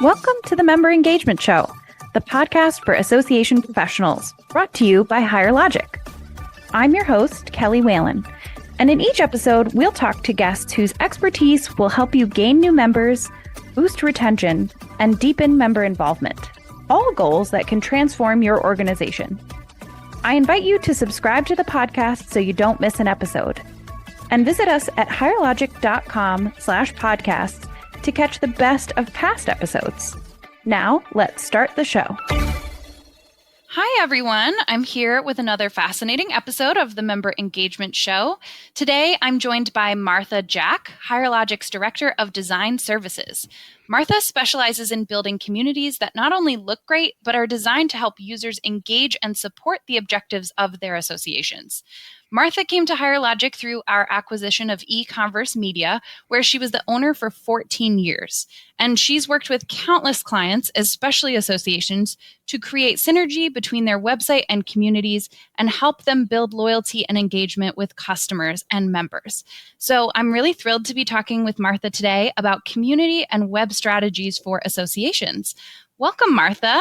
Welcome to the Member Engagement Show, the podcast for association professionals, brought to you by Higher Logic. I'm your host, Kelly Whalen, and in each episode, we'll talk to guests whose expertise will help you gain new members, boost retention, and deepen member involvement, all goals that can transform your organization. I invite you to subscribe to the podcast so you don't miss an episode, and visit us at higherlogic.com/podcasts to catch the best of past episodes. Now, let's start the show. Hi, everyone. I'm here with another fascinating episode of the Member Engagement Show. Today, I'm joined by Martha Jack, Higher Logic's Director of Design Services. Martha specializes in building communities that not only look great, but are designed to help users engage and support the objectives of their associations. Martha came to Higher Logic through our acquisition of eConverse Media, where she was the owner for 14 years. And she's worked with countless clients, especially associations, to create synergy between their website and communities and help them build loyalty and engagement with customers and members. So I'm really thrilled to be talking with Martha today about community and web strategies for associations. Welcome, Martha.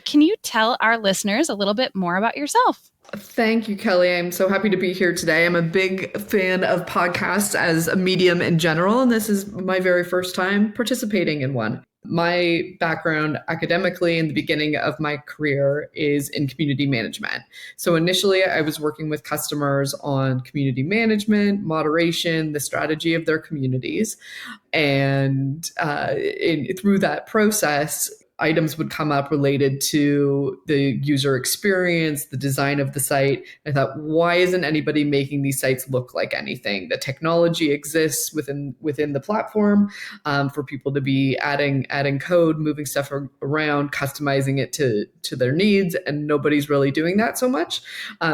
Can you tell our listeners a little bit more about yourself? Thank you, Kelly. I'm so happy to be here today. I'm a big fan of podcasts as a medium in general, and this is my very first time participating in one. My background academically in the beginning of my career is in community management. So initially, I was working with customers on community management, moderation, the strategy of their communities. And through that process, items would come up related to the user experience, the design of the site. I thought, why isn't anybody making these sites look like anything? The technology exists within the platform for people to be adding code, moving stuff around, customizing it to their needs, and nobody's really doing that so much.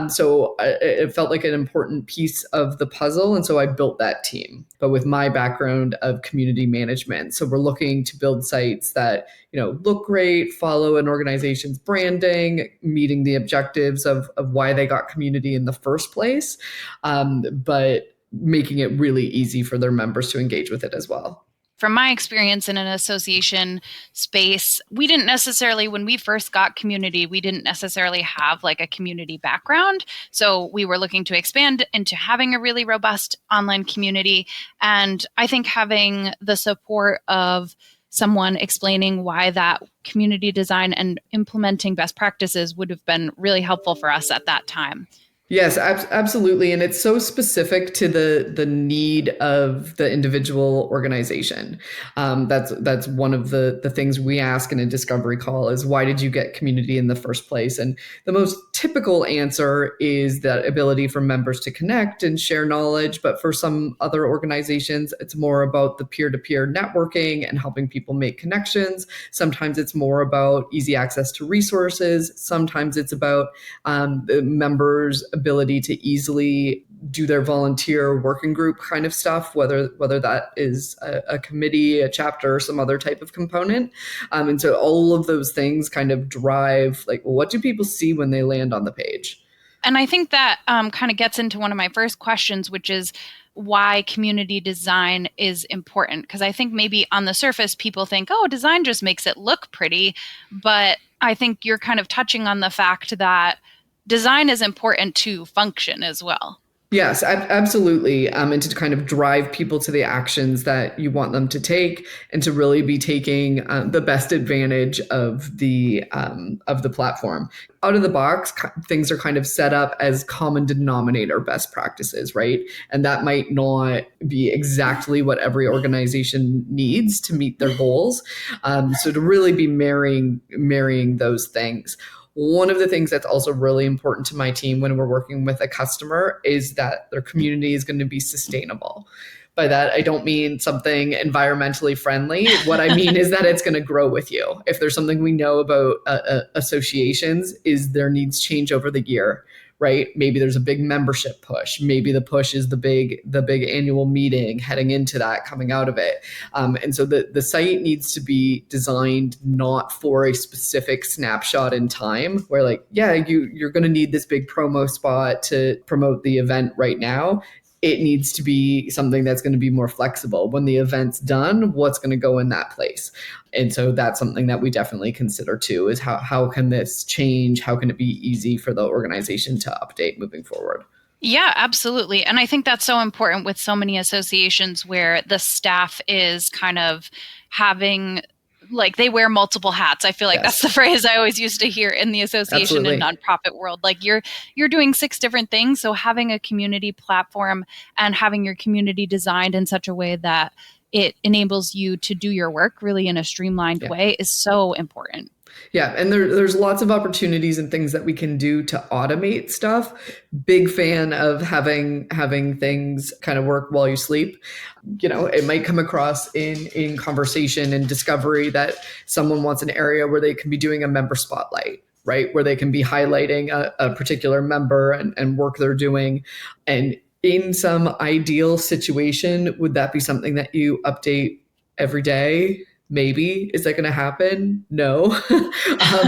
So it felt like an important piece of the puzzle, and so I built that team. But with my background of community management, so we're looking to build sites that look great, follow an organization's branding, meeting the objectives of why they got community in the first place, but making it really easy for their members to engage with it as well. From my experience in an association space, we didn't necessarily, when we first got community, we didn't necessarily have like a community background. So we were looking to expand into having a really robust online community. And I think having the support of someone explaining why that community design and implementing best practices would have been really helpful for us at that time. Yes, absolutely. And it's so specific to the need of the individual organization. That's one of the things we ask in a discovery call is, why did you get community in the first place? And the most typical answer is that ability for members to connect and share knowledge. But for some other organizations, it's more about the peer-to-peer networking and helping people make connections. Sometimes it's more about easy access to resources. Sometimes it's about the members' ability to easily do their volunteer working group kind of stuff, whether that is a committee, a chapter, or some other type of component. And so all of those things kind of drive, like, well, what do people see when they land on the page? And I think that kind of gets into one of my first questions, which is why community design is important. Because I think maybe on the surface, people think, oh, design just makes it look pretty. But I think you're kind of touching on the fact that design is important to function as well. Yes, absolutely. And to kind of drive people to the actions that you want them to take, and to really be taking the best advantage of the platform. Out of the box, things are kind of set up as common denominator best practices, right? And that might not be exactly what every organization needs to meet their goals. So to really be marrying those things. One of the things that's also really important to my team when we're working with a customer is that their community is going to be sustainable. By that, I don't mean something environmentally friendly. What I mean is that it's going to grow with you. If there's something we know about associations, is their needs change over the year, right? Maybe there's a big membership push. Maybe the push is the big annual meeting heading into that, coming out of it. And so the site needs to be designed not for a specific snapshot in time where, like, yeah, you're going to need this big promo spot to promote the event right now. it needs to be something that's going to be more flexible. When the event's done, what's going to go in that place? And so that's something that we definitely consider too, is how can this change? How can it be easy for the organization to update moving forward? Yeah, absolutely. And I think that's so important with so many associations where the staff is kind of having, like, they wear multiple hats. I feel like that's the phrase I always used to hear in the association and nonprofit world. Like you're doing 6 different things. So having a community platform and having your community designed in such a way that it enables you to do your work really in a streamlined way is so important. Yeah, and there's lots of opportunities and things that we can do to automate stuff. Big fan of having things kind of work while you sleep. It might come across in conversation and discovery that someone wants an area where they can be doing a member spotlight, right? Where they can be highlighting a particular member and work they're doing. And in some ideal situation, would that be something that you update every day? Maybe. Is that going to happen? No.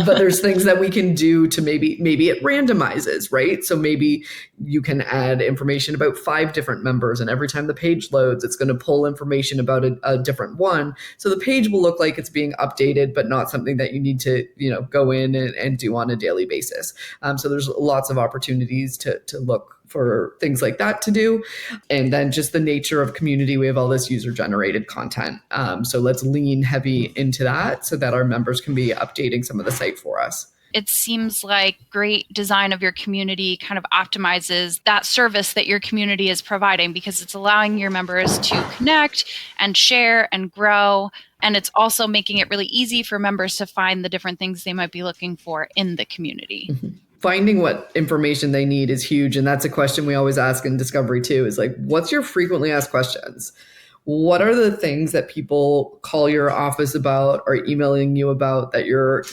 But there's things that we can do to maybe it randomizes, right? So maybe you can add information about 5 different members, and every time the page loads, it's going to pull information about a different one. So the page will look like it's being updated, but not something that you need to, go in and do on a daily basis. So there's lots of opportunities to look for things like that to do. And then just the nature of community, we have all this user-generated content. So let's lean heavy into that so that our members can be updating some of the site for us. It seems like great design of your community kind of optimizes that service that your community is providing, because it's allowing your members to connect and share and grow. And it's also making it really easy for members to find the different things they might be looking for in the community. Mm-hmm. Finding what information they need is huge. And that's a question we always ask in Discovery too, is like, what's your frequently asked questions? What are the things that people call your office about or emailing you about that you're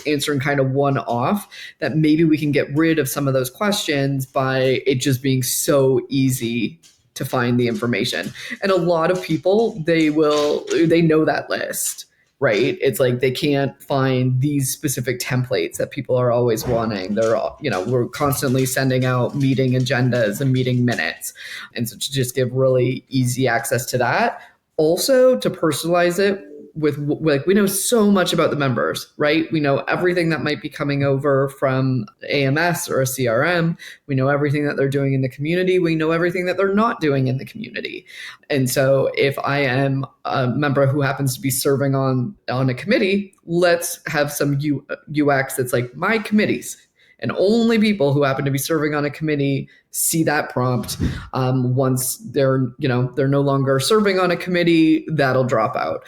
answering kind of one off, that maybe we can get rid of some of those questions by it just being so easy to find the information. And a lot of people, they know that list. Right? It's like they can't find these specific templates that people are always wanting. We're constantly sending out meeting agendas and meeting minutes. And so to just give really easy access to that. Also to personalize it with, like, we know so much about the members, right? We know everything that might be coming over from AMS or a CRM. We know everything that they're doing in the community. We know everything that they're not doing in the community. And so if I am a member who happens to be serving on a committee, let's have some UX that's like my committees. And only people who happen to be serving on a committee see that prompt. Once they're no longer serving on a committee, that'll drop out.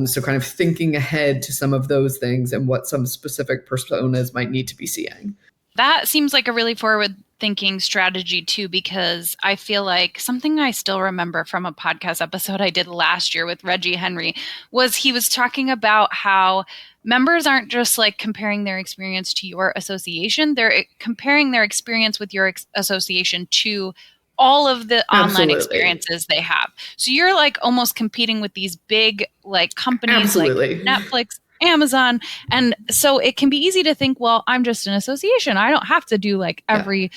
So kind of thinking ahead to some of those things and what some specific personas might need to be seeing. That seems like a really forward-thinking strategy too, because I feel like something I still remember from a podcast episode I did last year with Reggie Henry was he was talking about how members aren't just like comparing their experience to your association. They're comparing their experience with your association to all of the online experiences they have. So you're like almost competing with these big like companies like Netflix, Amazon. And so it can be easy to think, well, I'm just an association. I don't have to do like every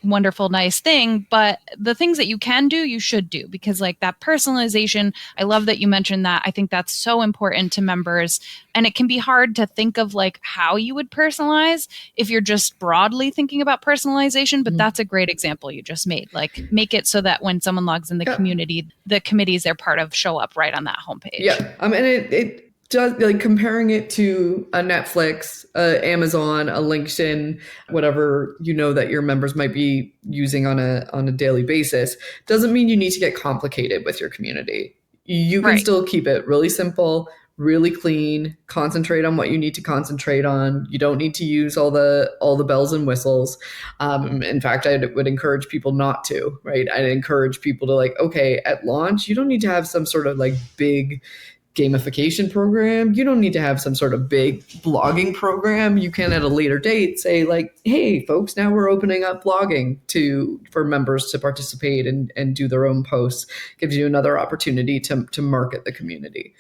wonderful, nice thing, but the things that you can do, you should do, because like that personalization, I love that you mentioned that. I think that's so important to members. And it can be hard to think of like how you would personalize if you're just broadly thinking about personalization, but that's a great example you just made. Like make it so that when someone logs in the community, the committees they're part of show up right on that homepage. Yeah. And it does, like comparing it to a Netflix, Amazon, a LinkedIn, whatever that your members might be using on a daily basis, doesn't mean you need to get complicated with your community. You can still keep it really simple, really clean, concentrate on what you need to concentrate on. You don't need to use all the bells and whistles. In fact, I would encourage people not to, right? I'd encourage people to like, okay, at launch, you don't need to have some sort of like big gamification program. You don't need to have some sort of big blogging program. You can at a later date say like, hey folks, now we're opening up blogging for members to participate and do their own posts. Gives you another opportunity to market the community.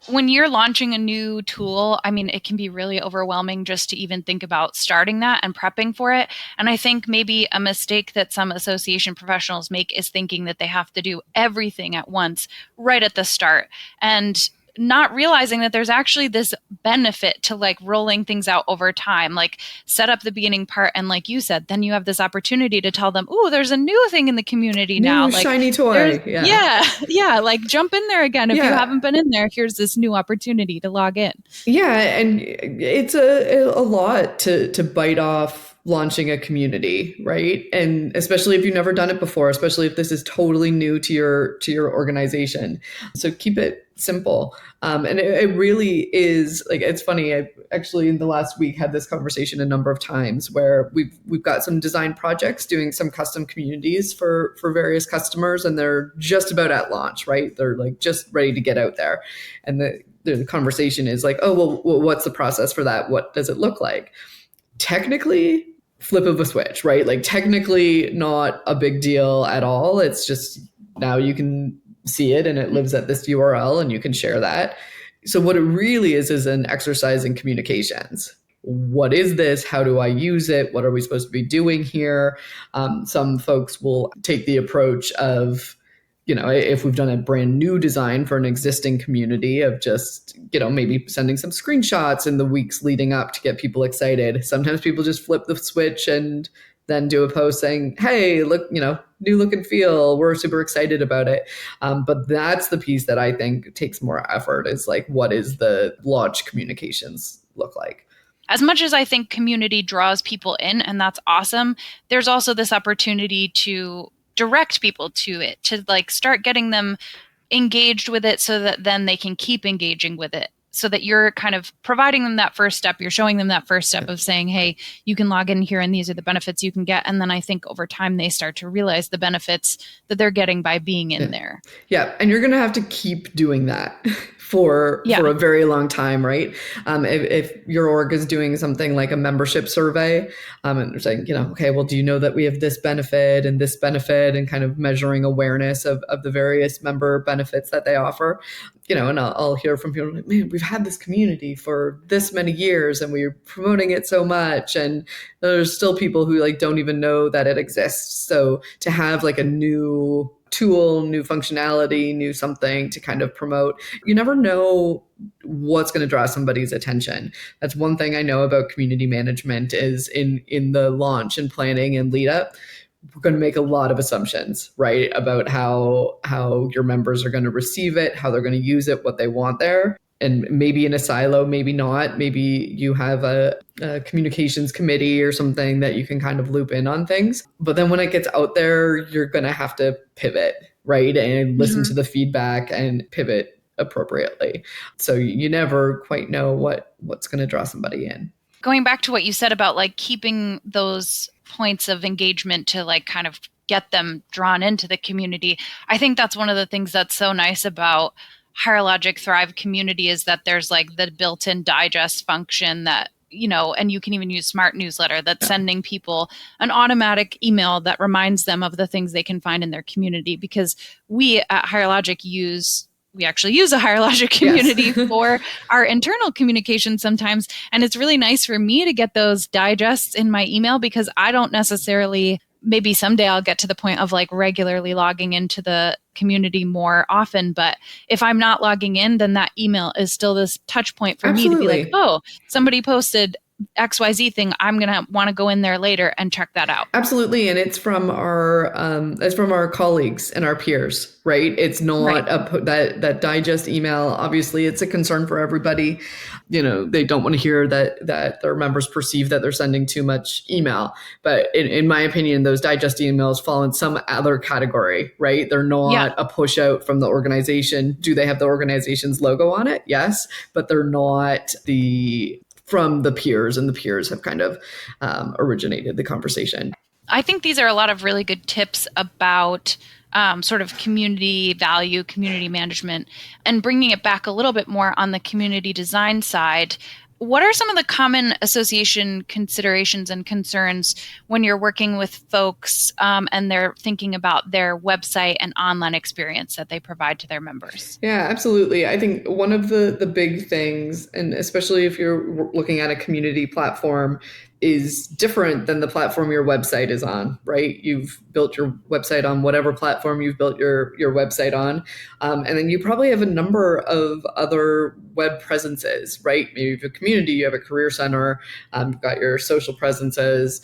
When you're launching a new tool, I mean, it can be really overwhelming just to even think about starting that and prepping for it. And I think maybe a mistake that some association professionals make is thinking that they have to do everything at once right at the start, and not realizing that there's actually this benefit to like rolling things out over time, like set up the beginning part. And like you said, then you have this opportunity to tell them, oh, there's a new thing in the community now. New shiny toy. Yeah. Like jump in there again. If you haven't been in there, here's this new opportunity to log in. Yeah. And it's a lot to bite off launching a community, right? And especially if you've never done it before, especially if this is totally new to your organization. So keep it simple. And it really is like, it's funny. I actually in the last week had this conversation a number of times where we've got some design projects doing some custom communities for various customers, and they're just about at launch, right? They're like just ready to get out there. And the conversation is like, oh, well, what's the process for that? What does it look like? Technically, flip of a switch, right? Like technically not a big deal at all. It's just now you can see it and it lives at this URL and you can share that. So what it really is an exercise in communications. What is this? How do I use it? What are we supposed to be doing here? Some folks will take the approach of, if we've done a brand new design for an existing community, of just, maybe sending some screenshots in the weeks leading up to get people excited. Sometimes people just flip the switch and then do a post saying, hey, look, new look and feel. We're super excited about it. But that's the piece that I think takes more effort, is like, what is the launch communications look like? As much as I think community draws people in, and that's awesome, there's also this opportunity to direct people to it, to like start getting them engaged with it so that then they can keep engaging with it, so that you're kind of providing them that first step. You're showing them that first step of saying, hey, you can log in here and these are the benefits you can get. And then I think over time they start to realize the benefits that they're getting by being in there. Yeah. And you're going to have to keep doing that for a very long time, right? If your org is doing something like a membership survey, and they're saying, okay, well, do you know that we have this benefit and kind of measuring awareness of the various member benefits that they offer, and I'll hear from people like, man, we've had this community for this many years and we're promoting it so much. And there's still people who like don't even know that it exists. So to have like a new tool, new functionality, new something to kind of promote, you never know what's going to draw somebody's attention. That's one thing I know about community management, is in the launch and planning and lead up, we're going to make a lot of assumptions, right? About how your members are going to receive it, how they're going to use it, what they want there. And maybe in a silo, maybe not. Maybe you have a communications committee or something that you can kind of loop in on things. But then when it gets out there, you're going to have to pivot, right? And listen to the feedback and pivot appropriately. So you never quite know what's going to draw somebody in. Going back to what you said about like keeping those points of engagement to like kind of get them drawn into the community, I think that's one of the things that's so nice about HireLogic Thrive community, is that there's like the built-in digest function that, and you can even use Smart Newsletter that's sending people an automatic email that reminds them of the things they can find in their community. Because we at HireLogic we actually use a HireLogic community for our internal communication sometimes. And it's really nice for me to get those digests in my email, because I don't necessarily, maybe someday I'll get to the point of like regularly logging into the community more often. But if I'm not logging in, then that email is still this touch point for me to be like, oh, somebody posted XYZ thing. I'm going to want to go in there later and check that out. Absolutely. And it's from our colleagues and our peers, right? It's not that digest email. Obviously it's a concern for everybody. They don't want to hear that their members perceive that they're sending too much email. But in my opinion, those digest emails fall in some other category, right? They're not a push out from the organization. Do they have the organization's logo on it? Yes, but they're not from the peers, and the peers have kind of originated the conversation. I think these are a lot of really good tips about sort of community value, community management, and bringing it back a little bit more on the community design side. what are some of the common association considerations and concerns when you're working with folks and they're thinking about their website and online experience that they provide to their members? Yeah, absolutely. I think one of the big things, and especially if you're looking at a community platform, is different than the platform your website is on, right? You've built your website on whatever platform you've built your website on. And then you probably have a number of other web presences, right? Maybe you have a community, you have a career center, you've got your social presences,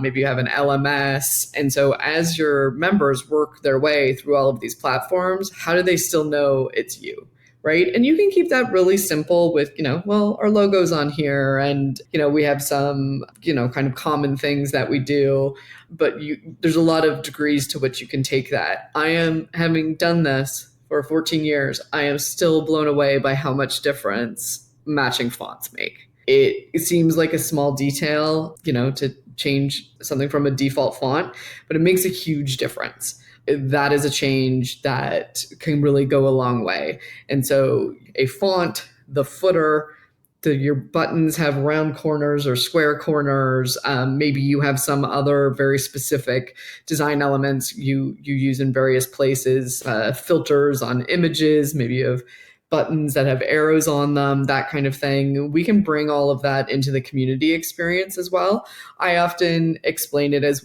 maybe you have an LMS. And so as your members work their way through all of these platforms, how do they still know it's you? Right. And you can keep that really simple with, well, our logo's on here and, we have some, kind of common things that we do, but there's a lot of degrees to which you can take that. I am, having done this for 14 years, I am still blown away by how much difference matching fonts make. It seems like a small detail, to change something from a default font, but it makes a huge difference. That is a change that can really go a long way. And so a font, the footer, your buttons have round corners or square corners. Maybe you have some other very specific design elements you use in various places, filters on images, maybe you have buttons that have arrows on them, that kind of thing. We can bring all of that into the community experience as well. I often explain it as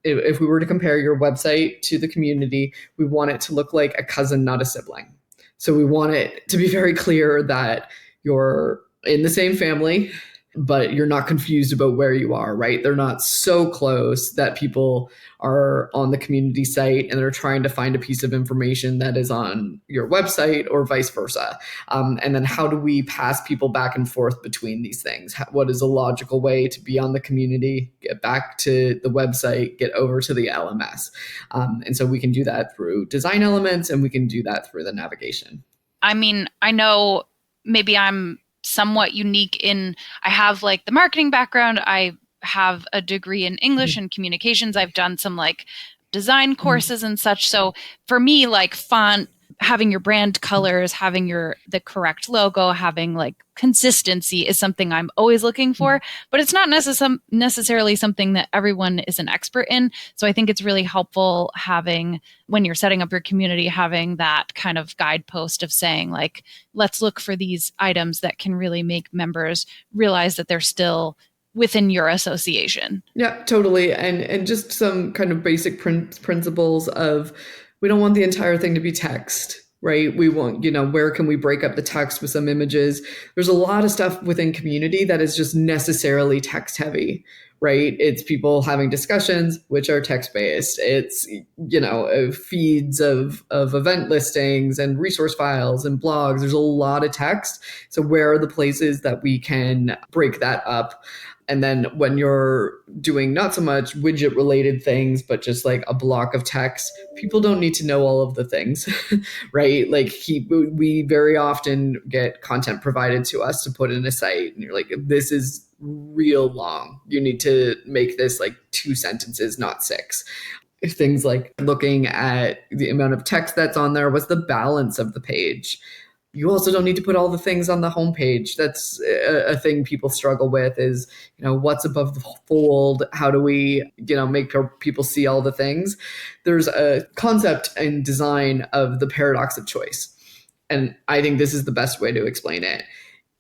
if we were to compare your website to the community, we want it to look like a cousin, not a sibling. So we want it to be very clear that you're in the same family, but you're not confused about where you are, right? They're not so close that people are on the community site and they're trying to find a piece of information that is on your website or vice versa. And then how do we pass people back and forth between these things? What is a logical way to be on the community, get back to the website, get over to the LMS? And so we can do that through design elements and we can do that through the navigation. I mean, I know maybe I'm somewhat unique in I have like the marketing background. I have a degree in English and communications. I've done some design courses and such. So for me, font, having your brand colors, having the correct logo, having consistency is something I'm always looking for, but it's not necessarily something that everyone is an expert in. So I think it's really helpful having, when you're setting up your community, having that kind of guidepost of saying let's look for these items that can really make members realize that they're still within your association. Yeah, totally. And just some kind of basic principles of, we don't want the entire thing to be text, right? We want, where can we break up the text with some images? There's a lot of stuff within community that is just necessarily text heavy, right? It's people having discussions, which are text-based. It's, feeds of event listings and resource files and blogs. There's a lot of text. So where are the places that we can break that up? And then when you're doing not so much widget related things, but just a block of text, people don't need to know all of the things, right? We very often get content provided to us to put in a site and you're like, this is real long. You need to make this 2 sentences, not 6. Things like looking at the amount of text that's on there, what's the balance of the page? You also don't need to put all the things on the homepage. That's a thing people struggle with is, what's above the fold? How do we, make people see all the things? There's a concept in design of the paradox of choice. And I think this is the best way to explain it.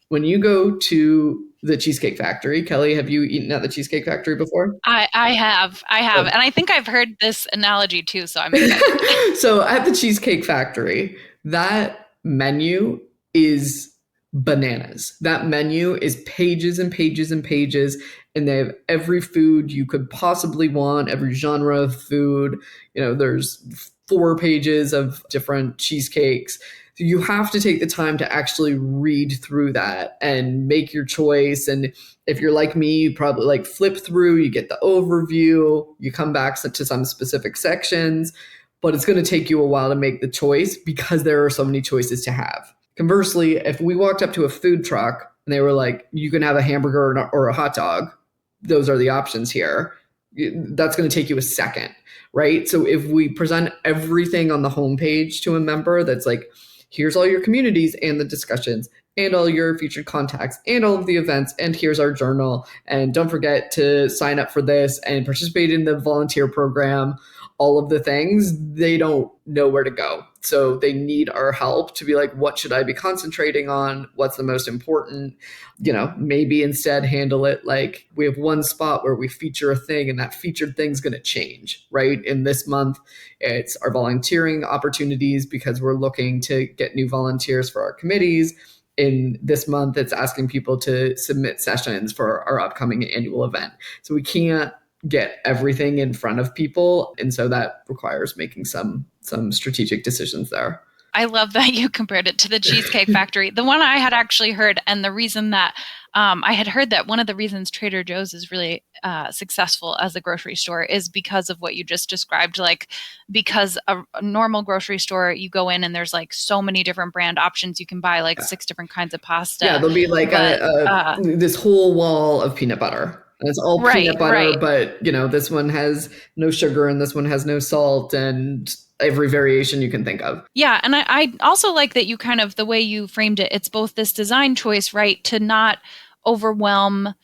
When you go to the Cheesecake Factory, Kelly, have you eaten at the Cheesecake Factory before? I have. Oh. And I think I've heard this analogy too, so I'm excited. So at the Cheesecake Factory, that menu is bananas. That menu is pages and pages and pages, and they have every food you could possibly want, every genre of food. There's 4 pages of different cheesecakes. So you have to take the time to actually read through that and make your choice. And if you're like me, you probably flip through, you get the overview, you come back to some specific sections. But it's going to take you a while to make the choice because there are so many choices to have. Conversely, if we walked up to a food truck and they were like, you can have a hamburger or a hot dog, those are the options here, that's going to take you a second, right? So if we present everything on the homepage to a member that's here's all your communities and the discussions, and all your featured contacts and all of the events. And here's our journal. And don't forget to sign up for this and participate in the volunteer program, all of the things. They don't know where to go. So they need our help to be like, what should I be concentrating on? What's the most important? Maybe instead handle it like we have one spot where we feature a thing, and that featured thing's going to change, right? In this month, it's our volunteering opportunities because we're looking to get new volunteers for our committees. In this month, it's asking people to submit sessions for our upcoming annual event. So we can't get everything in front of people. And so that requires making some strategic decisions there. I love that you compared it to the Cheesecake Factory. The one I had actually heard, and the reason that I had heard that one of the reasons Trader Joe's is really successful as a grocery store is because of what you just described. Like, because a normal grocery store, you go in and there's like so many different brand options. You can buy like 6 different kinds of pasta. Yeah, there'll be like this whole wall of peanut butter. And it's all peanut butter, but this one has no sugar and this one has no salt and every variation you can think of. Yeah. And I also like that you kind of, the way you framed it, it's both this design choice, right, to not overwhelm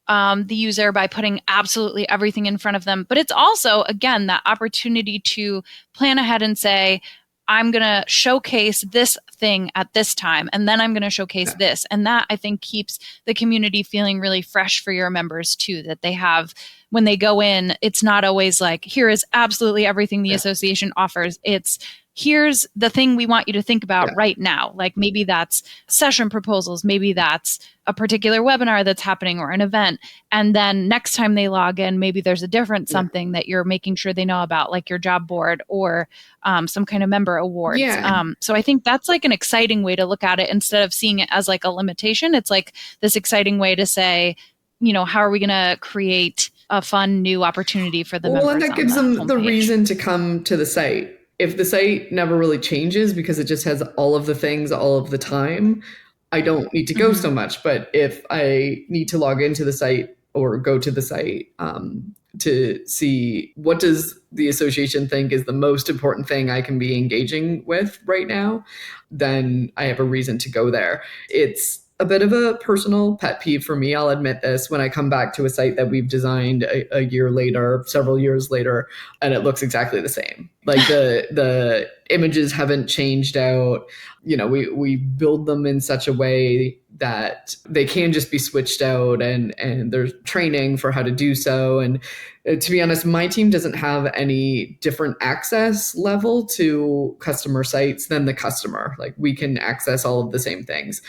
the user by putting absolutely everything in front of them. But it's also, again, that opportunity to plan ahead and say, I'm going to showcase this thing at this time, and then I'm going to showcase this. And that, I think, keeps the community feeling really fresh for your members too, that they have, when they go in, it's not always like, here is absolutely everything the association offers. It's, here's the thing we want you to think about right now. Like maybe that's session proposals, maybe that's a particular webinar that's happening or an event. And then next time they log in, maybe there's a different something that you're making sure they know about, like your job board or some kind of member awards. So I think that's like an exciting way to look at it instead of seeing it as like a limitation. It's like this exciting way to say, how are we going to create a fun new opportunity for the members? Well, and that gives them the reason to come to the site. If the site never really changes because it just has all of the things all of the time, I don't need to go so much. But if I need to log into the site or go to the site to see what does the association think is the most important thing I can be engaging with right now, then I have a reason to go there. It's a bit of a personal pet peeve for me. I'll admit this when I come back to a site that we've designed a year later, several years later, and it looks exactly the same. Like the images haven't changed out. We build them in such a way that they can just be switched out, and there's training for how to do so. And to be honest, my team doesn't have any different access level to customer sites than the customer. Like we can access all of the same things.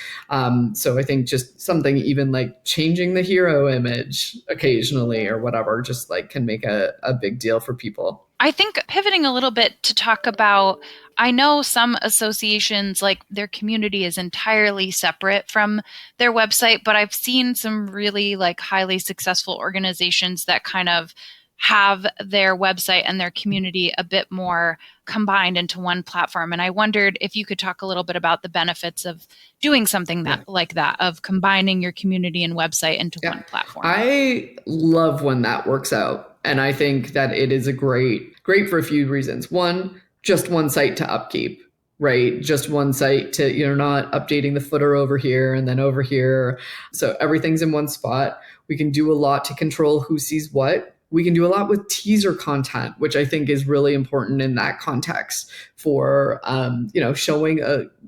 So I think just something even like changing the hero image occasionally or whatever, just like can make a big deal for people. I think pivoting a little bit to talk about, I know some associations, like their community is entirely separate from their website, but I've seen some really like highly successful organizations that kind of have their website and their community a bit more combined into one platform. And I wondered if you could talk a little bit about the benefits of doing something like that, of combining your community and website into one platform. I love when that works out. And I think that it is great for a few reasons. One, just one site to upkeep, right? Just one site to, you're not updating the footer over here and then over here. So everything's in one spot. We can do a lot to control who sees what. We can do a lot with teaser content, which I think is really important in that context for, showing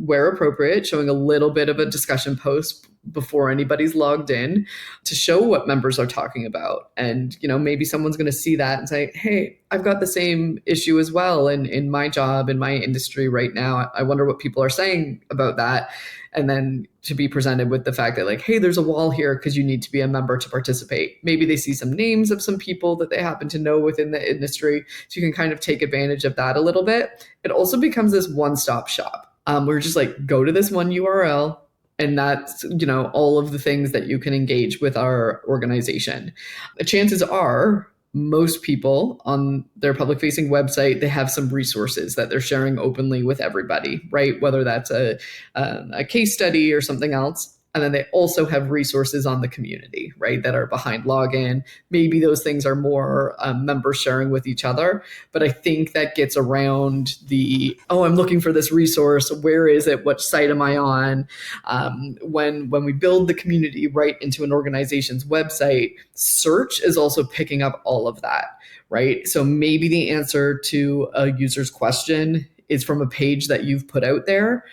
where appropriate, showing a little bit of a discussion post before anybody's logged in to show what members are talking about. And, maybe someone's going to see that and say, hey, I've got the same issue as well in my job, in my industry right now. I wonder what people are saying about that. And then to be presented with the fact that like, hey, there's a wall here because you need to be a member to participate. Maybe they see some names of some people that they happen to know within the industry. So you can kind of take advantage of that a little bit. It also becomes this one-stop shop. We're just like, go to this one URL. And that's, all of the things that you can engage with our organization. The chances are most people on their public facing website, they have some resources that they're sharing openly with everybody, right? Whether that's a case study or something else. And then they also have resources on the community, right, that are behind login. Maybe those things are more members sharing with each other. But I think that gets around the, oh, I'm looking for this resource. Where is it? What site am I on? When we build the community right into an organization's website, search is also picking up all of that, right? So maybe the answer to a user's question is from a page that you've put out there,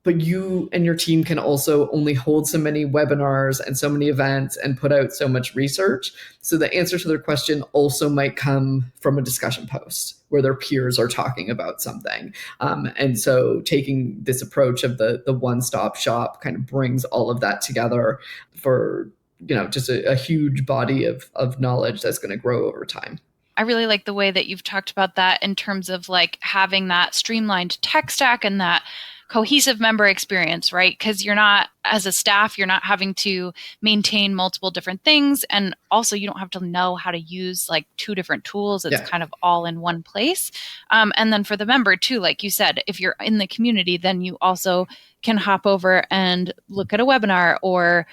but you and your team can also only hold so many webinars and so many events and put out so much research. So the answer to their question also might come from a discussion post where their peers are talking about something. And so taking this approach of the one-stop shop kind of brings all of that together for, just a huge body of knowledge that's going to grow over time. I really like the way that you've talked about that in terms of like having that streamlined tech stack and that cohesive member experience, right? Because you're not, as a staff, you're not having to maintain multiple different things. And also you don't have to know how to use like 2 different tools. It's kind of all in one place. And then for the member too, like you said, if you're in the community, then you also can hop over and look at a webinar or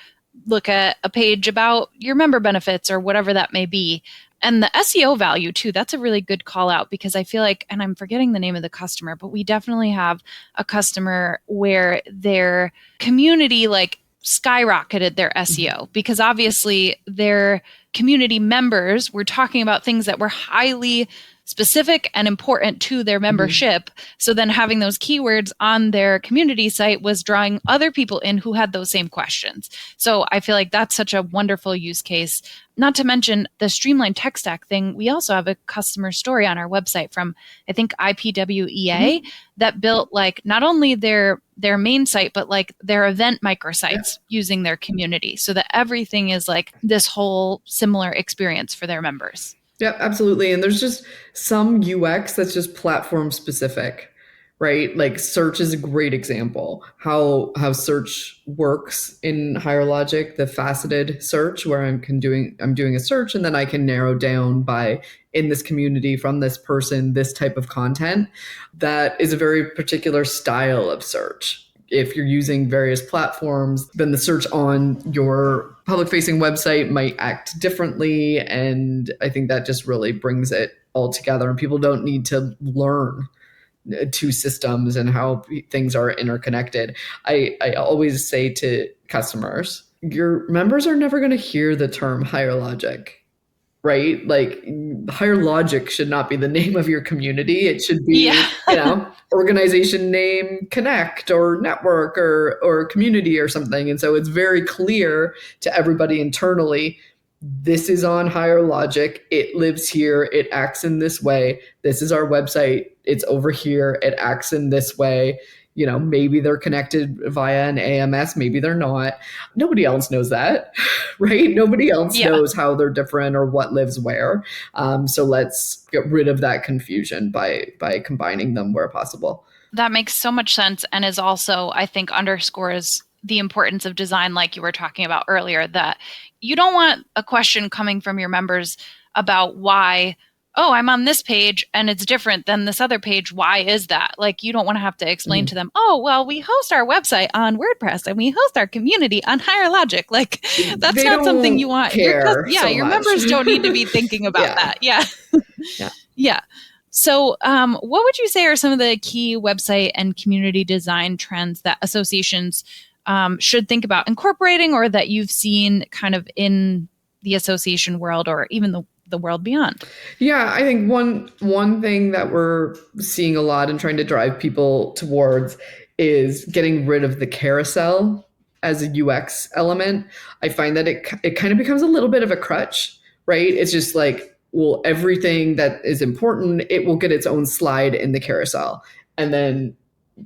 look at a page about your member benefits or whatever that may be. And the SEO value too, that's a really good call out because I feel like, and I'm forgetting the name of the customer, but we definitely have a customer where their community like skyrocketed their SEO because obviously their community members were talking about things that were highly specific and important to their membership. So then having those keywords on their community site was drawing other people in who had those same questions. So I feel like that's such a wonderful use case. Not to mention the streamlined tech stack thing. We also have a customer story on our website from, I think, IPWEA that built like not only their main site, but like their event microsites using their community so that everything is like this whole similar experience for their members. Yeah, absolutely. And there's just some UX that's just platform specific, right? Like search is a great example. How search works in HireLogic, the faceted search where I'm doing a search and then I can narrow down by in this community from this person, this type of content. That is a very particular style of search. If you're using various platforms, then the search on your public-facing website might act differently. And I think that just really brings it all together. And people don't need to learn 2 systems and how things are interconnected. I always say to customers, your members are never going to hear the term HireLogic. Right? Like HireLogic should not be the name of your community. It should be, organization name Connect or Network or Community or something. And so it's very clear to everybody internally, this is on HireLogic. It lives here. It acts in this way. This is our website. It's over here. It acts in this way. Maybe they're connected via an AMS, maybe they're not. Nobody else knows that, right? Nobody else knows how they're different or what lives where. So let's get rid of that confusion by combining them where possible. That makes so much sense and is also, I think, underscores the importance of design like you were talking about earlier, that you don't want a question coming from your members about why, oh, I'm on this page and it's different than this other page. Why is that? Like, you don't want to have to explain to them, oh, well, we host our website on WordPress and we host our community on HireLogic. Like, that's not something you want. Your members don't need to be thinking about that. Yeah. So what would you say are some of the key website and community design trends that associations should think about incorporating or that you've seen kind of in the association world or even the world beyond? Yeah, I think one thing that we're seeing a lot and trying to drive people towards is getting rid of the carousel as a UX element. I find that it kind of becomes a little bit of a crutch, right? It's just like, well, everything that is important, it will get its own slide in the carousel. And then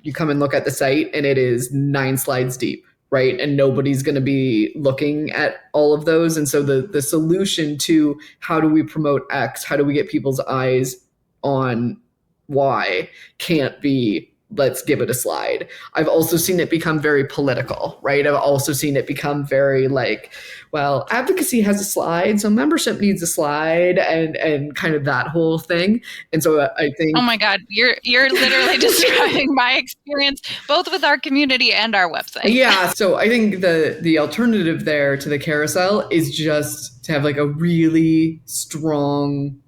you come and look at the site and it is 9 slides deep. Right. And nobody's going to be looking at all of those. And so the solution to how do we promote X, how do we get people's eyes on Y can't be let's give it a slide. I've also seen it become very political, right? I've also seen it become very like, well, advocacy has a slide, so membership needs a slide, and kind of that whole thing. And so I think, oh my God, you're literally describing my experience both with our community and our website. Yeah. So I think the alternative there to the carousel is just to have like a really strong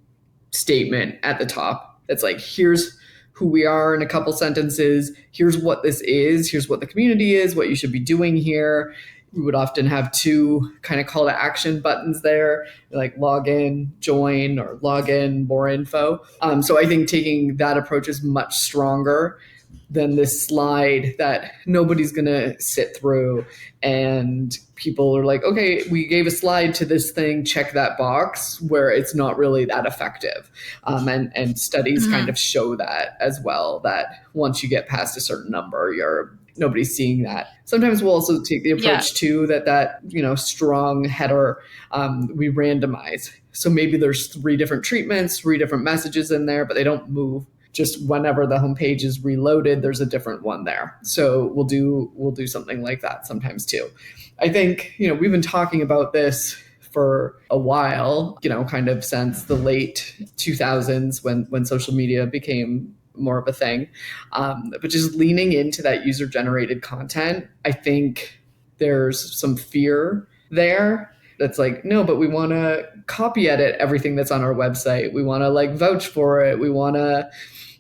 statement at the top that's like, here's who we are in a couple sentences. Here's what this is. Here's what the community is, what you should be doing here. We would often have 2 kind of call to action buttons there, like log in, join, or log in, more info. So I think taking that approach is much stronger than this slide that nobody's going to sit through. And people are like, okay, we gave a slide to this thing, check that box, where it's not really that effective. And studies kind of show that as well, that once you get past a certain number, nobody's seeing that. Sometimes we'll also take the approach too that strong header, we randomize. So maybe there's 3 different treatments, 3 different messages in there, but they don't move. Just whenever the homepage is reloaded, there's a different one there. So we'll do something like that sometimes too. I think, we've been talking about this for a while, kind of since the late 2000s when social media became more of a thing. But just leaning into that user-generated content, I think there's some fear there. That's like, no, but we want to copy edit everything that's on our website. We want to vouch for it. We want to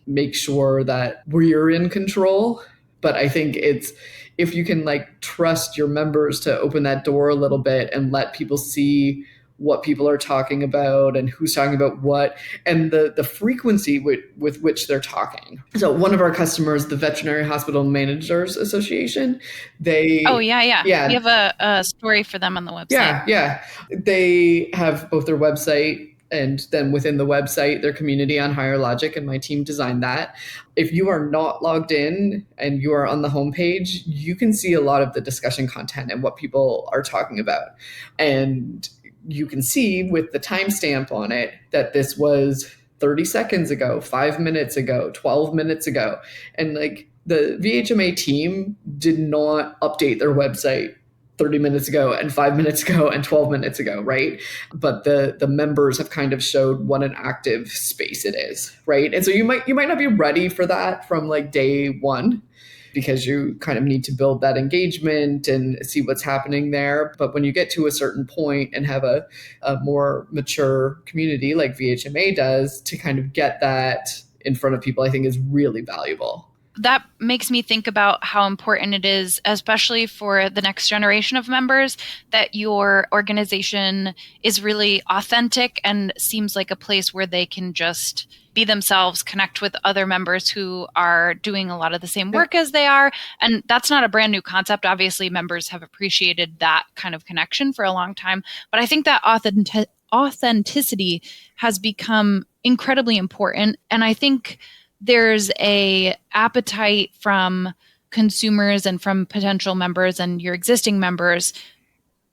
make sure that we're in control. But I think it's, if you can trust your members to open that door a little bit and let people see what people are talking about and who's talking about what, and the frequency with which they're talking. So one of our customers, the Veterinary Hospital Managers Association, they... Oh, yeah. We have a story for them on the website. Yeah. They have both their website and then within the website, their community on HireLogic, and my team designed that. If you are not logged in and you are on the homepage, you can see a lot of the discussion content and what people are talking about. And you can see with the timestamp on it that this was 30 seconds ago, 5 minutes ago, 12 minutes ago. And the VHMA team did not update their website 30 minutes ago and 5 minutes ago and 12 minutes ago, right? But the members have kind of showed what an active space it is, right? And so you might not be ready for that from day one, because you kind of need to build that engagement and see what's happening there. But when you get to a certain point and have a more mature community like VHMA does, to kind of get that in front of people, I think is really valuable. That makes me think about how important it is, especially for the next generation of members, that your organization is really authentic and seems like a place where they can just be themselves, connect with other members who are doing a lot of the same work as they are. And that's not a brand new concept. Obviously, members have appreciated that kind of connection for a long time. But I think that authenticity has become incredibly important. And I think there's a appetite from consumers and from potential members and your existing members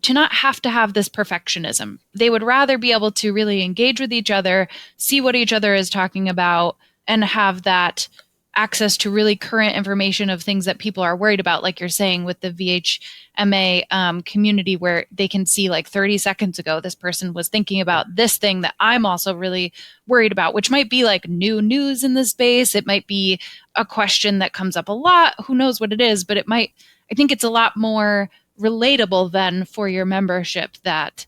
to not have to have this perfectionism. They would rather be able to really engage with each other, see what each other is talking about, and have that access to really current information of things that people are worried about, like you're saying with the VHMA community, where they can see 30 seconds ago, this person was thinking about this thing that I'm also really worried about, which might be new news in the space. It might be a question that comes up a lot. Who knows what it is, but I think it's a lot more relatable then for your membership that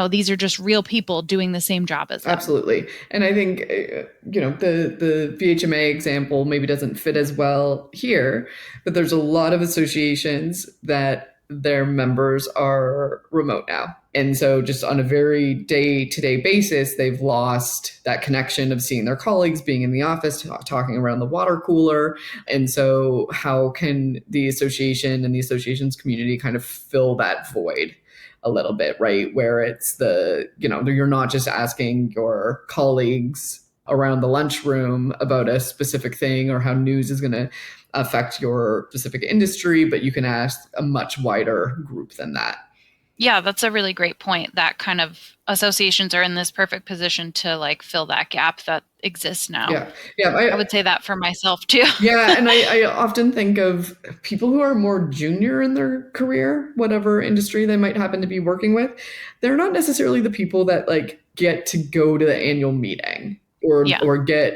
these are just real people doing the same job as them. Absolutely. And I think, the VHMA example maybe doesn't fit as well here, but there's a lot of associations that their members are remote now. And so just on a very day-to-day basis, they've lost that connection of seeing their colleagues, being in the office, talking around the water cooler. And so how can the association and the association's community kind of fill that void a little bit, right? Where it's you're not just asking your colleagues around the lunchroom about a specific thing or how news is going to affect your specific industry, but you can ask a much wider group than that. Yeah, that's a really great point. That kind of associations are in this perfect position to like fill that gap that exists now. Yeah. I would say that for myself too. Yeah, and I often think of people who are more junior in their career, whatever industry they might happen to be working with. They're not necessarily the people that like get to go to the annual meeting or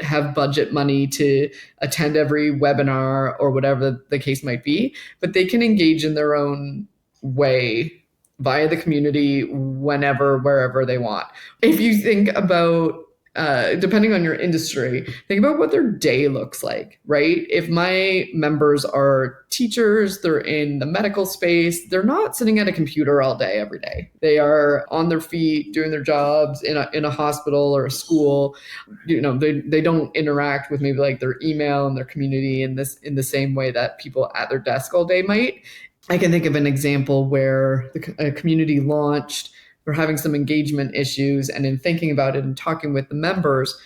have budget money to attend every webinar or whatever the case might be, but they can engage in their own way via the community whenever, wherever they want. If you think about depending on your industry, think about what their day looks like, right? If my members are teachers, they're in the medical space, they're not sitting at a computer all day, every day. They are on their feet doing their jobs in a hospital or a school. They don't interact with maybe like their email and their community in the same way that people at their desk all day might. I can think of an example where a community launched. We're having some engagement issues. And in thinking about it and talking with the members,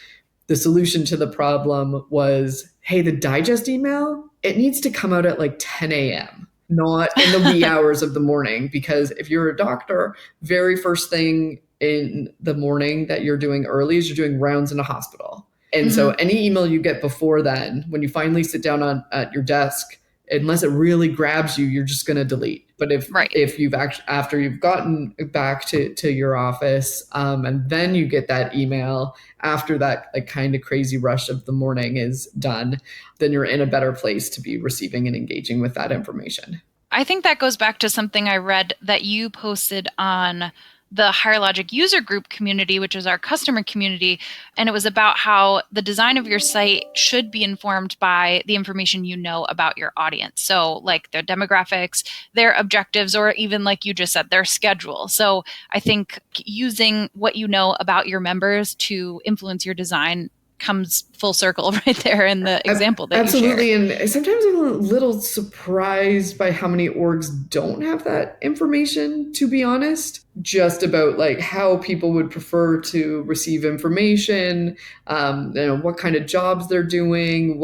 the solution to the problem was, hey, the digest email, it needs to come out at like 10 a.m., not in the wee hours of the morning. Because if you're a doctor, very first thing in the morning that you're doing early is you're doing rounds in a hospital. And so any email you get before then, when you finally sit down at your desk, unless it really grabs you, you're just going to delete. But if you've after you've gotten back to your office, and then you get that email after that like kind of crazy rush of the morning is done, then you're in a better place to be receiving and engaging with that information. I think that goes back to something I read that you posted on the HireLogic user group community, which is our customer community. And it was about how the design of your site should be informed by the information you know about your audience. So like their demographics, their objectives, or even like you just said, their schedule. So I think using what you know about your members to influence your design comes full circle right there in the example that absolutely. you shared. And sometimes I'm a little surprised by how many orgs don't have that information, to be honest, just about like how people would prefer to receive information, what kind of jobs they're doing,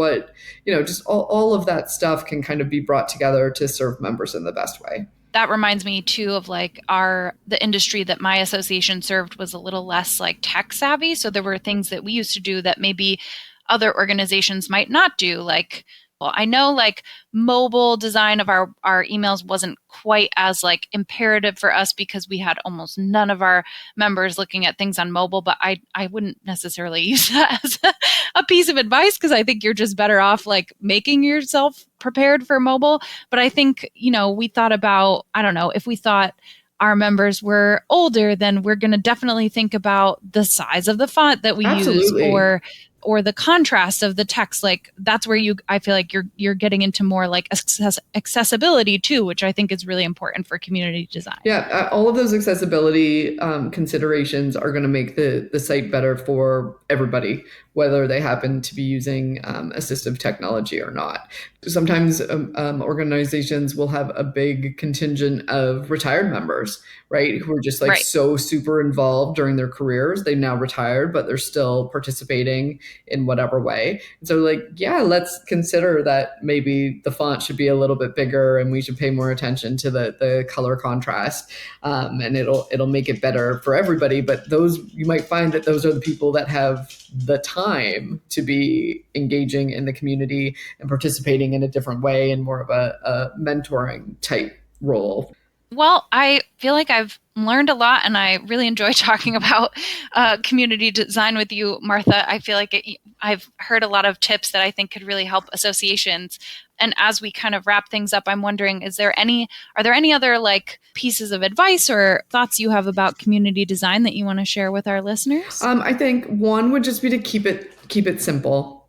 just all of that stuff can kind of be brought together to serve members in the best way. That reminds me too of like the industry that my association served was a little less like tech savvy. So there were things that we used to do that maybe other organizations might not do. Like, well, I know like mobile design of our emails wasn't quite as like imperative for us because we had almost none of our members looking at things on mobile, but I wouldn't necessarily use that as a piece of advice because I think you're just better off like making yourself prepared for mobile. But I think, we thought about, I don't know, if we thought our members were older, then we're going to definitely think about the size of the font that we use or the contrast of the text. Like that's where I feel like you're getting into more like accessibility too, which I think is really important for community design. Yeah, all of those accessibility considerations are going to make the site better for everybody, whether they happen to be using assistive technology or not. Sometimes organizations will have a big contingent of retired members, right, who are just like so super involved during their careers. They now retired, but they're still participating in whatever way. And so let's consider that maybe the font should be a little bit bigger and we should pay more attention to the color contrast, and it'll make it better for everybody. But you might find that those are the people that have the time to be engaging in the community and participating in a different way in more of a mentoring type role. Well, I feel like I've learned a lot and I really enjoy talking about community design with you, Martha. I feel like I've heard a lot of tips that I think could really help associations. And as we kind of wrap things up, I'm wondering, are there any other like pieces of advice or thoughts you have about community design that you want to share with our listeners? I think one would just be to keep it simple.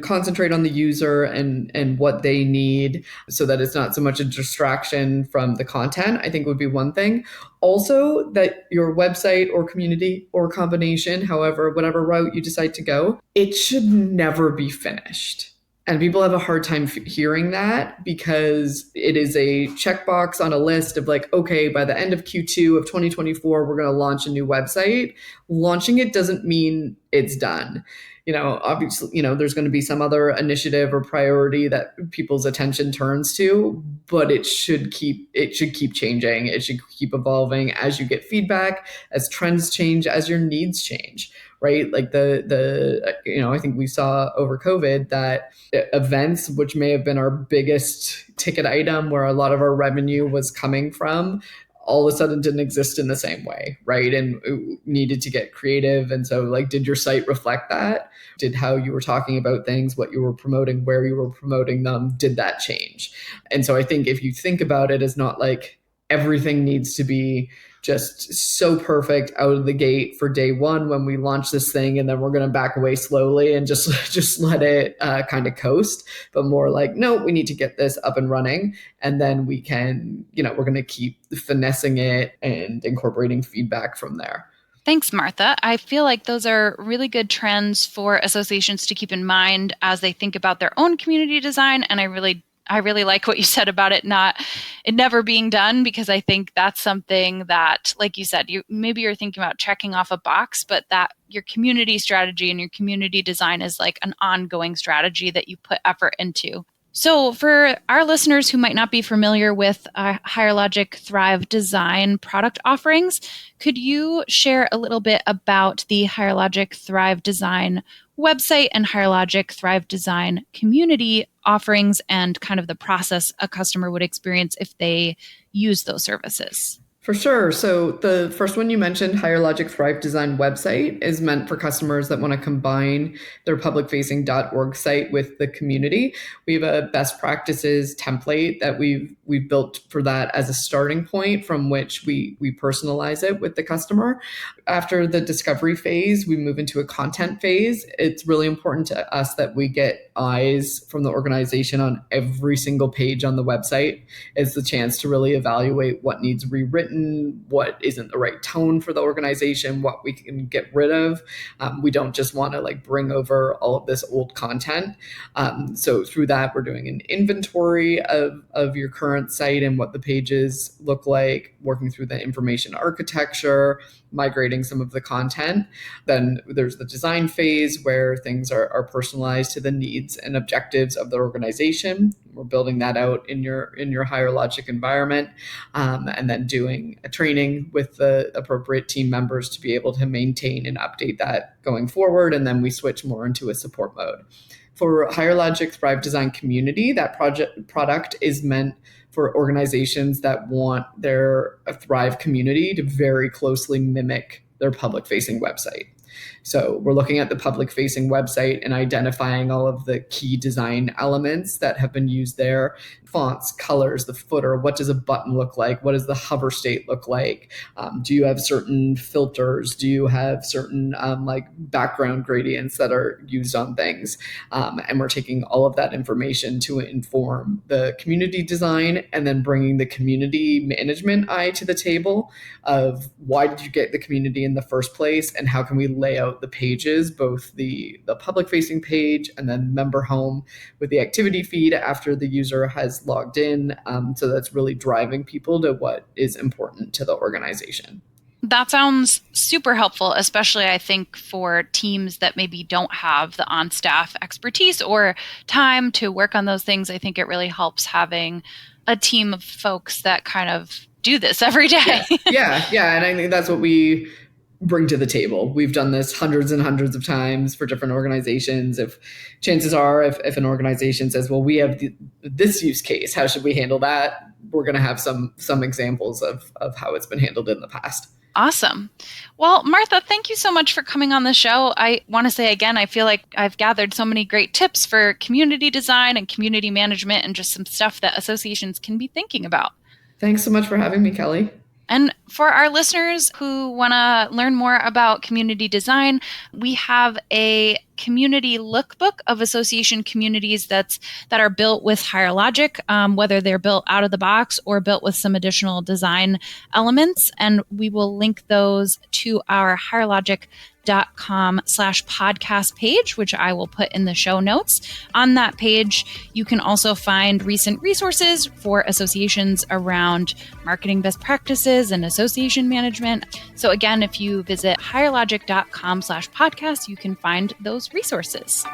Concentrate on the user and what they need so that it's not so much a distraction from the content, I think would be one thing. Also, that your website or community or combination, whatever route you decide to go, it should never be finished. And people have a hard time hearing that because it is a checkbox on a list of like, okay, by the end of Q2 of 2024, we're going to launch a new website. Launching it doesn't mean it's done. obviously, there's going to be some other initiative or priority that people's attention turns to, but it should keep changing. It should keep evolving as you get feedback, as trends change, as your needs change, right? Like I think we saw over COVID that events, which may have been our biggest ticket item where a lot of our revenue was coming from, all of a sudden didn't exist in the same way, right? And needed to get creative. And so did your site reflect that? Did how you were talking about things, what you were promoting, where you were promoting them, did that change? And so I think if you think about it as not like everything needs to be just so perfect out of the gate for day one when we launch this thing, and then we're going to back away slowly and just let it kind of coast, but more like, no, we need to get this up and running, and then we can, we're going to keep finessing it and incorporating feedback from there. Thanks, Martha. I feel like those are really good trends for associations to keep in mind as they think about their own community design. And I really like what you said about it never being done, because I think that's something that, like you said, you're thinking about checking off a box, but that your community strategy and your community design is like an ongoing strategy that you put effort into. So for our listeners who might not be familiar with HireLogic Thrive Design product offerings, could you share a little bit about the HireLogic Thrive Design website and HireLogic Thrive Design community offerings and kind of the process a customer would experience if they use those services? For sure. So the first one you mentioned, HireLogic Thrive Design website, is meant for customers that want to combine their publicfacing.org site with the community. We have a best practices template that we've built for that as a starting point from which we personalize it with the customer. After the discovery phase, we move into a content phase. It's really important to us that we get eyes from the organization on every single page on the website. It's the chance to really evaluate what needs rewritten, what isn't the right tone for the organization, what we can get rid of. We don't just want to bring over all of this old content. So through that, we're doing an inventory of your current site and what the pages look like, working through the information architecture, migrating some of the content. Then there's the design phase where things are personalized to the needs and objectives of the organization. We're building that out in your HireLogic environment, and then doing a training with the appropriate team members to be able to maintain and update that going forward. And then we switch more into a support mode. For HireLogic Thrive Design Community, that product is meant for organizations that want their Thrive community to very closely mimic their public-facing website. So we're looking at the public-facing website and identifying all of the key design elements that have been used there. Fonts, colors, the footer, what does a button look like? What does the hover state look like? Do you have certain filters? Do you have certain background gradients that are used on things? And we're taking all of that information to inform the community design and then bringing the community management eye to the table of why did you get the community in the first place and how can we lay out the pages, both the public facing page and then member home with the activity feed after the user has logged in. So that's really driving people to what is important to the organization. That sounds super helpful, especially I think for teams that maybe don't have the on-staff expertise or time to work on those things. I think it really helps having a team of folks that kind of do this every day. Yeah. And I think that's what we bring to the table. We've done this hundreds and hundreds of times for different organizations. If chances are, if an organization says, well, we have this use case, how should we handle that? We're going to have some examples of how it's been handled in the past. Awesome. Well, Martha, thank you so much for coming on the show. I want to say again, I feel like I've gathered so many great tips for community design and community management and just some stuff that associations can be thinking about. Thanks so much for having me, Kelly. And for our listeners who want to learn more about community design, we have a community lookbook of association communities that are built with HireLogic, whether they're built out of the box or built with some additional design elements. And we will link those to our HireLogic.com/podcast page, which I will put in the show notes. On that page, you can also find recent resources for associations around marketing best practices and association management. So again, if you visit HireLogic.com/podcast, you can find those resources.